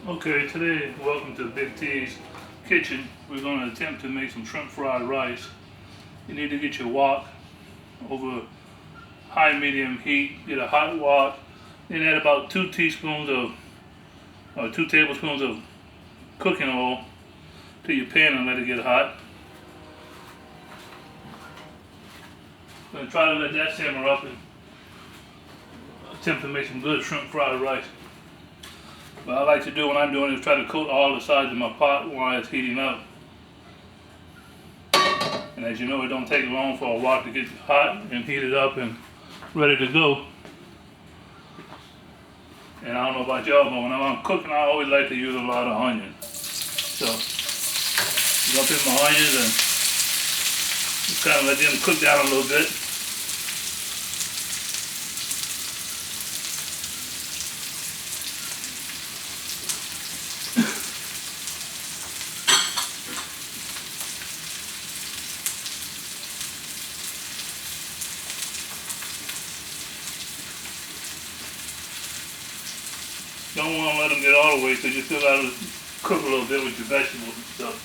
Okay, today, welcome to Big T's Kitchen. We're going to attempt to make some shrimp fried rice. You need to get your wok over high medium heat. Get a hot wok. Then add about 2 teaspoons of, or 2 tablespoons of cooking oil to your pan and let it get hot. Going to try to let that simmer up and attempt to make some good shrimp fried rice. What I like to do when I'm doing it is try to coat all the sides of my pot while it's heating up. And as you know, it don't take long for a wok to get hot and heated up and ready to go. And I don't know about y'all, but when I'm cooking, I always like to use a lot of onions. So, dump in my onions and just kind of let them cook down a little bit. Don't want to let them get all the way, because you still got to cook a little bit with your vegetables and stuff.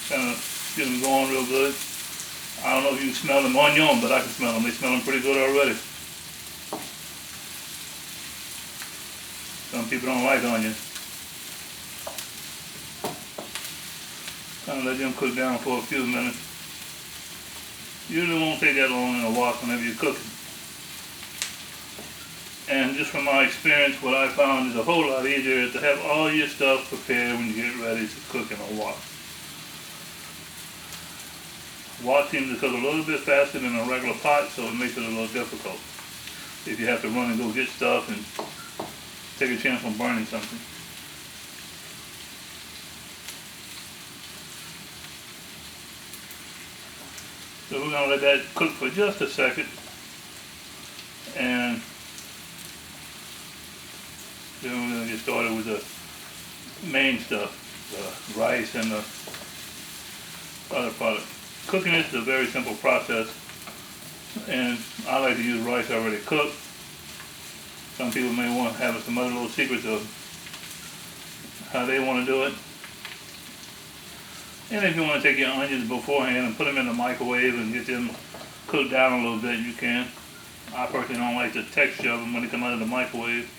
Kind of get them going real good. I don't know if you can smell them onion, but I can smell them. They smell them pretty good already. Some people don't like onions. Kind of let them cook down for a few minutes. Usually won't take that long in a wok whenever you're cooking. And just from my experience, what I found is a whole lot easier to have all your stuff prepared when you get ready to cook in a wok. Wok seems to cook a little bit faster than a regular pot, so it makes it a little difficult if you have to run and go get stuff and take a chance on burning something. So we're going to let that cook for just a second, and then we're going to get started with the main stuff, the rice and the other product. Cooking this is a very simple process, and I like to use rice already cooked. Some people may want to have some other little secrets of how they want to do it. And if you want to take your onions beforehand and put them in the microwave and get them cooked down a little bit, you can. I personally don't like the texture of them when they come out of the microwave.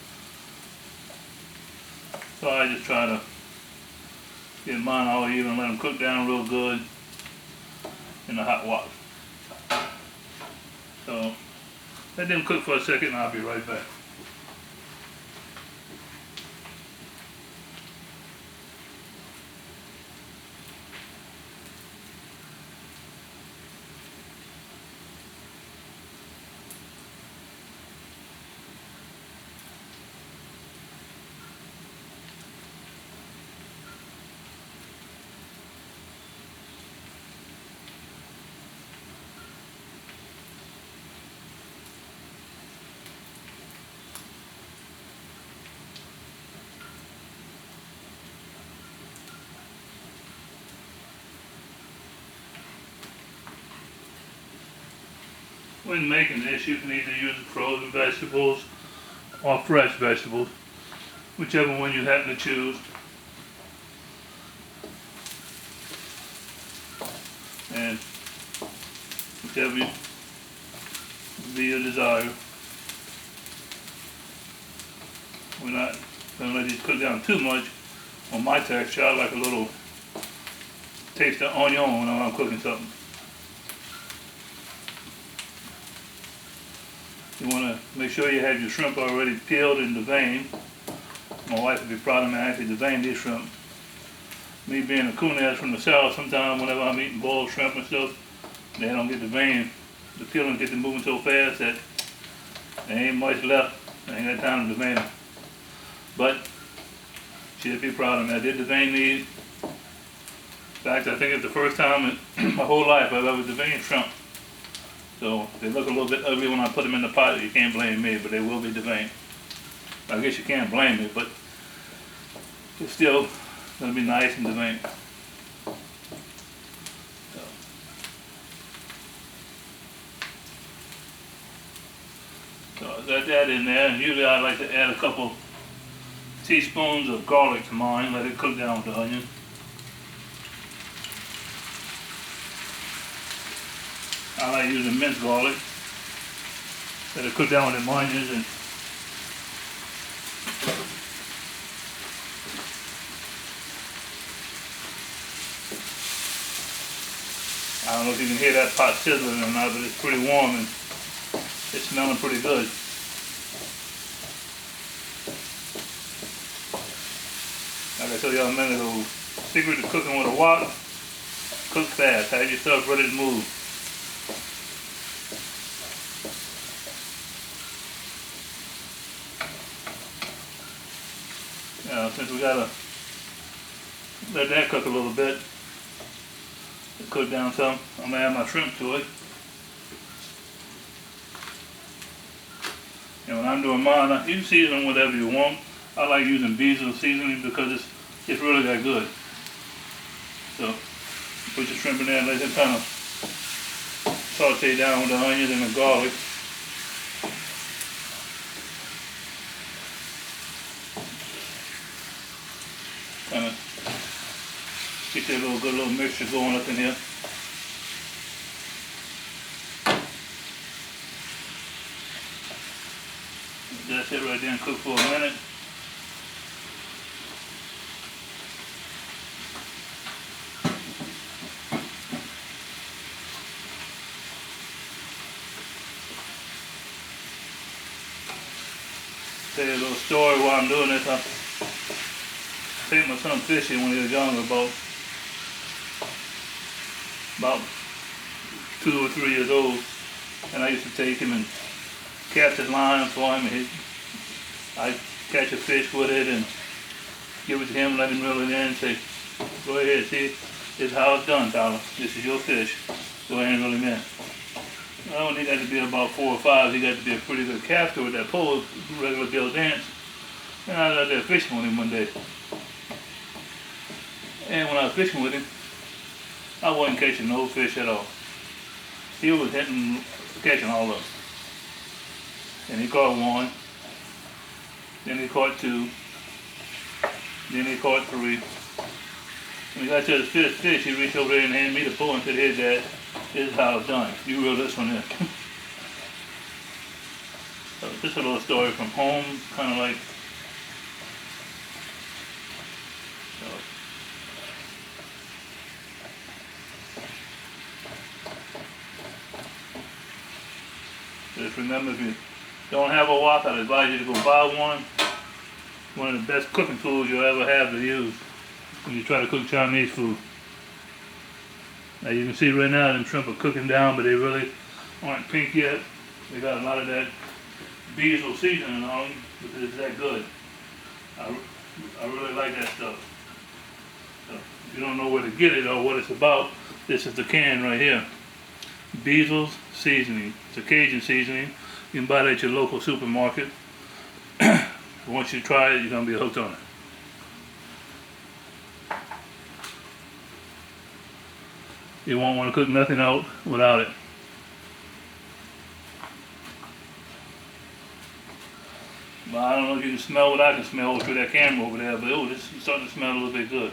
So I just try to get mine all even, let them cook down real good in the hot wok. So let them cook for a second and I'll be right back. When making this, you can either use frozen vegetables or fresh vegetables, whichever one you happen to choose. And whichever be your desire. We're not going to let these cook down too much on my texture. I like a little taste of onion when I'm cooking something. You want to make sure you have your shrimp already peeled and deveined. My wife would be proud of me. I actually devein these shrimp. Me being a coon from the south, sometimes whenever I'm eating boiled shrimp and stuff, they don't get deveined. The peeling gets them moving so fast that there ain't much left. I ain't got time to devein them. But she'd be proud of me. I did devein these. In fact, I think it's the first time in my whole life I've ever deveined shrimp. So they look a little bit ugly when I put them in the pot. You can't blame me, but they will be deveined. I guess you can't blame me, but it's still going to be nice and deveined. So. So I got that in there, and usually I like to add a couple teaspoons of garlic to mine, let it cook down with the onion. I like using minced garlic. Let it cook down with the onions, and I don't know if you can hear that pot sizzling or not, but it's pretty warm and it's smelling pretty good. Like I told y'all a minute ago, secret to cooking with a wok, cook fast. Have your stuff ready to move. Since we gotta let that cook a little bit, cook down some, I'm gonna add my shrimp to it. And when I'm doing mine, you can season whatever you want. I like using basil seasoning because it's really that good. So put your shrimp in there and let it kind of saute down with the onions and the garlic. Kind of get that good little mixture going up in here. That's it right there, and cook for a minute. Tell you a little story while I'm doing this. I take my son fishing when he was younger, about 2 or 3 years old, and I used to take him and cast his line for him, and I catch a fish with it and give it to him, let him reel it in, and say, go ahead, see, this is how it's done, Tyler. This is your fish. Go ahead and reel him in. I don't need that to be about 4 or 5. He got to be a pretty good caster with that pole, regular bill dance. And I was out there fishing with him one day. And when I was fishing with him, I wasn't catching no fish at all. He was catching all of them. And he caught 1, then he caught 2, then he caught 3. When he got to his 5th fish, he reached over there and handed me the pole and said, here, Dad, this is how it's done. You reel this one in. So just a little story from home, kind of like, just remember, if you don't have a wok, I'd advise you to go buy one. One of the best cooking tools you'll ever have to use when you try to cook Chinese food. Now you can see right now them shrimp are cooking down, but they really aren't pink yet. They got a lot of that basil seasoning on them, but it's that good. I really like that stuff. So if you don't know where to get it or what it's about, this is the can right here. Basil seasoning. It's a Cajun seasoning. You can buy it at your local supermarket. Once you try it, you're going to be hooked on it. You won't want to cook nothing out without it. But I don't know if you can smell what I can smell through that camera over there, but it's starting to smell a little bit good.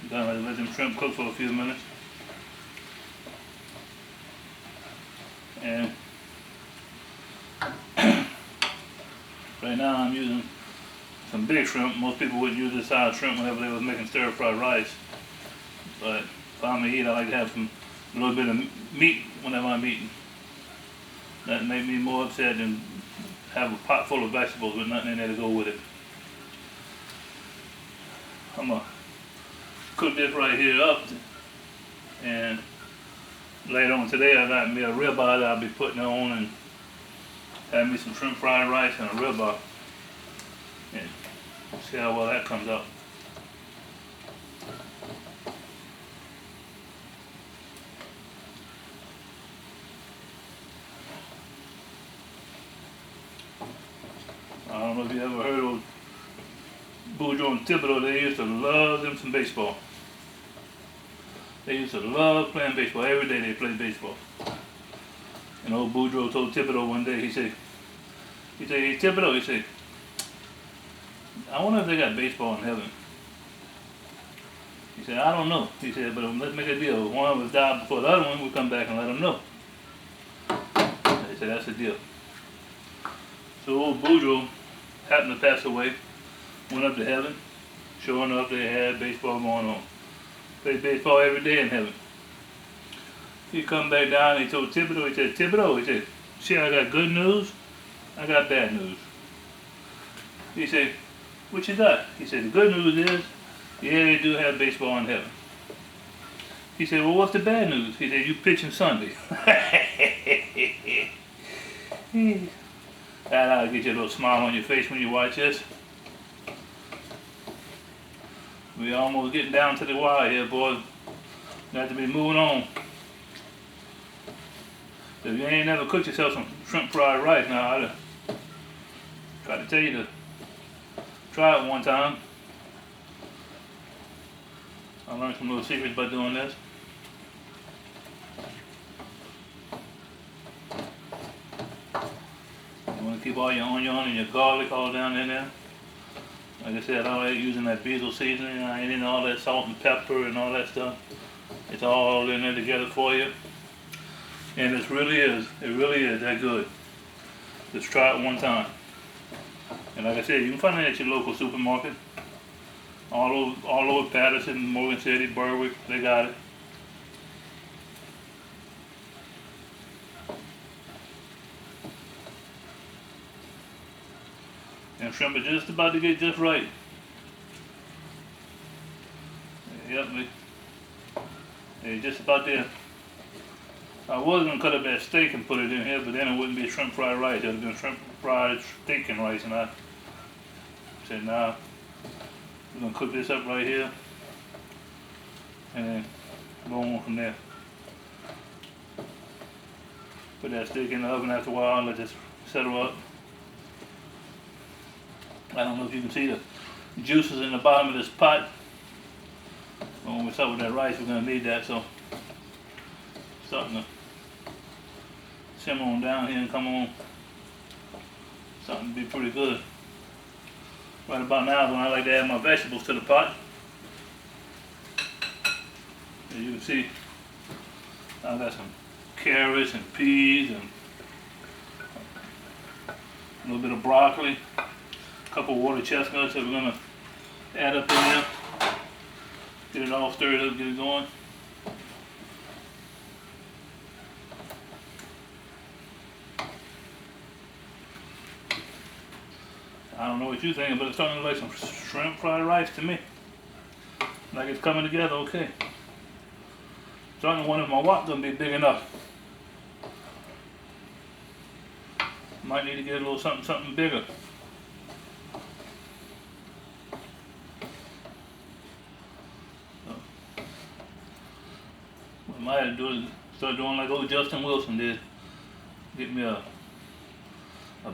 Gonna let them shrimp cook for a few minutes. And right now I'm using some big shrimp. Most people wouldn't use this size shrimp whenever they was making stir-fried rice. But if I'm gonna eat, I like to have a little bit of meat whenever I'm eating. That make me more upset than have a pot full of vegetables with nothing in there to go with it. I'm gonna cook this right here up, and later on today I got me a ribeye that I'll be putting on, and have me some shrimp fried rice and a ribeye, and see how well that comes out. I don't know if you ever heard of Boudreaux and Thibodeau, they used to love them some baseball. They used to love playing baseball. Every day they played baseball. And old Boudreaux told Thibodeau one day, he said, hey Thibodeau, he said, I wonder if they got baseball in heaven. He said, I don't know. He said, but let's make a deal. One of us died before the other one, we'll come back and let them know. He said, that's the deal. So old Boudreaux happened to pass away, went up to heaven. Sure enough, they had baseball going on. Played baseball every day in heaven. He come back down and he told Thibodeau, he said, Thibodeau, he said, see, I got good news, I got bad news. He said, what you got? He said, the good news is, yeah, they do have baseball in heaven. He said, well, what's the bad news? He said, you pitching Sunday. That'll get you a little smile on your face when you watch this. We almost getting down to the wire here, boys. Got to be moving on. If you ain't never cooked yourself some shrimp fried rice, now I'd try to tell you to try it one time. I learned some little secrets by doing this. You want to keep all your onion and your garlic all down in there. Like I said, I like using that basil seasoning. I ain't in all that salt and pepper and all that stuff. It's all in there together for you. And it really is that good. Just try it one time. And like I said, you can find it at your local supermarket. All over Patterson, Morgan City, Berwick, they got it. And shrimp are just about to get just right. Yep, they're just about there. I was going to cut up that steak and put it in here, but then it wouldn't be shrimp fried rice. It would have been shrimp fried steak and rice, and I said, nah, we're going to cook this up right here, and then go on from there. Put that steak in the oven after a while and let this settle up. I don't know if you can see the juices in the bottom of this pot. But when we start with that rice, we're going to need that, so starting to simmer on down here and come on. Something to be pretty good. Right about now is when I like to add my vegetables to the pot. As you can see, I got some carrots and peas and a little bit of broccoli, a couple water chestnuts that we're going to add up in there. Get it all stirred up, get it going. I don't know what you're thinking, but it's starting to look like some shrimp fried rice to me. Like it's coming together okay. Starting to wonder if my wok gonna be big enough. Might need to get a little something bigger. So, what I might have to do is start doing like old Justin Wilson did. Get me a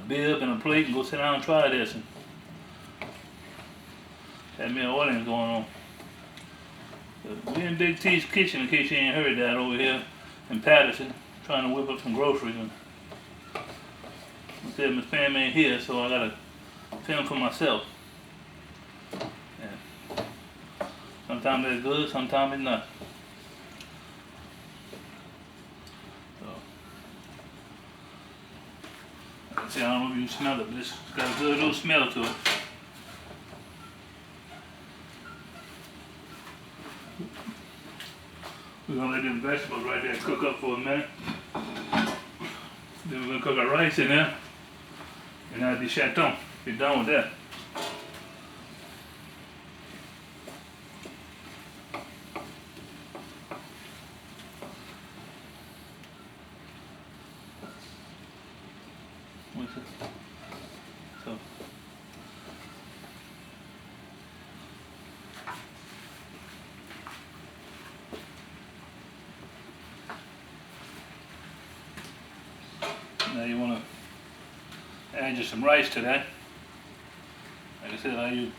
bib and a plate and go sit down and try this. And had me an audience going on. But we in Big T's kitchen, in case you ain't heard that, over here in Patterson, trying to whip up some groceries. And I said Miss Pam ain't here, so I gotta film for myself. And sometimes it's good, sometimes it's not. See, I don't know if you can smell it, but it's got a good little smell to it. We're going to let them vegetables right there cook up for a minute. Then we're going to cook our rice in there. And that'll be chaton. Be done with that. So, now you want to add just some rice to that. Like I said, I use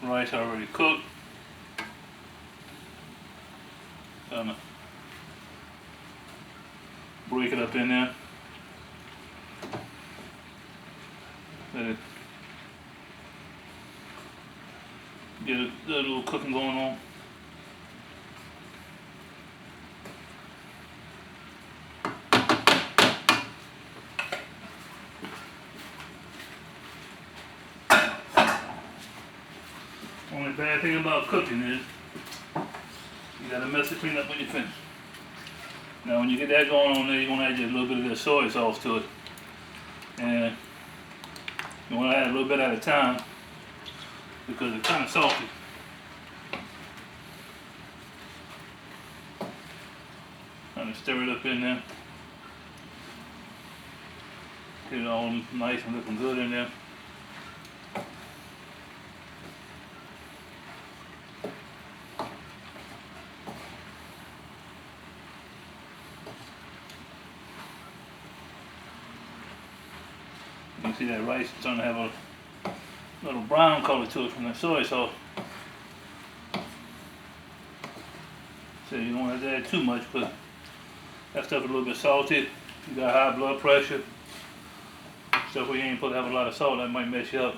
Rice already cooked. Gonna break it up in there. Let it get a little cooking going on. Only bad thing about cooking is you gotta mess it clean up when you finish. Now when you get that going on there, you want to add just a little bit of that soy sauce to it. And you want to add a little bit at a time because it's kind of salty. Kind of stir it up in there. Get it all nice and looking good in there. You can see that rice is starting to have a little brown color to it from the soy sauce. So you don't want to add too much, but that stuff is a little bit salty. If you got high blood pressure, stuff where you ain't supposed to have a lot of salt, that might mess you up.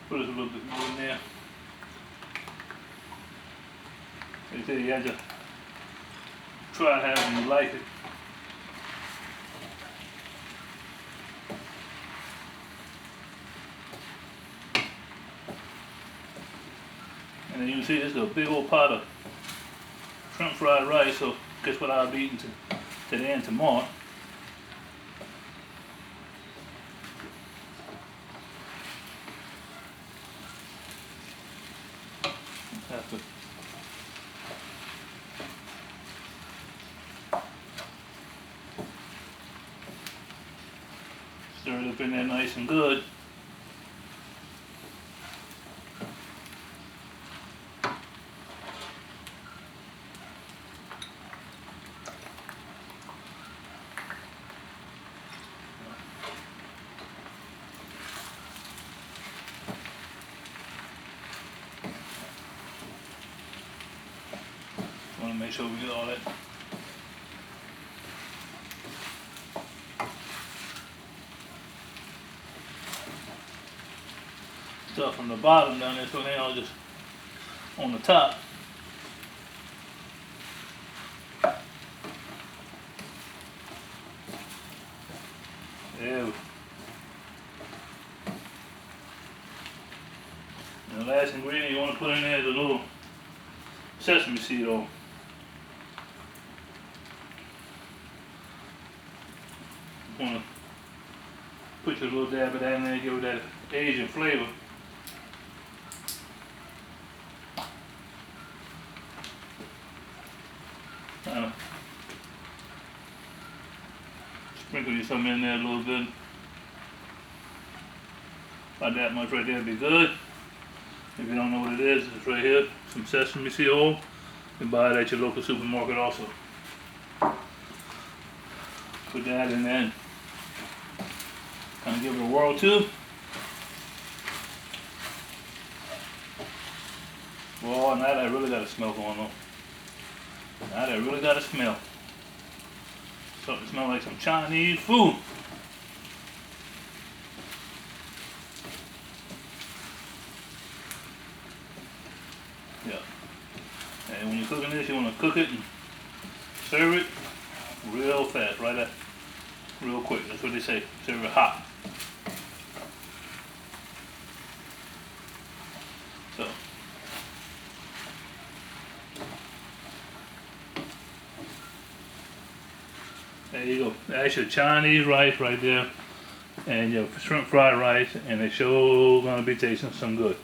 Put us a little bit more in there. They say you have to try it however you like it. And then you can see this is a big old pot of shrimp fried rice, so guess what I'll be eating today and tomorrow. Have to stir it up in there nice and good. Want to make sure we get all that stuff from the bottom down there, so they all just on the top. There. And the last ingredient you want to put in there is a little sesame seed oil. You want to put your little dab of that in there, give it that Asian flavor. Sprinkle you some in there a little bit. About that much right there would be good. If you don't know what it is, it's right here. Some sesame seed oil. You can buy it at your local supermarket also. Put that in there. Kind of give it a whirl too. Boy, now that really got a smell going on. Now that really got a smell. Something smells like some Chinese food. Yeah. And when you're cooking this, you want to cook it and serve it real fast, right at, real quick. That's what they say. Serve it hot. So. There you go. That's your Chinese rice right there, and your shrimp fried rice, and it's sure gonna be tasting some good.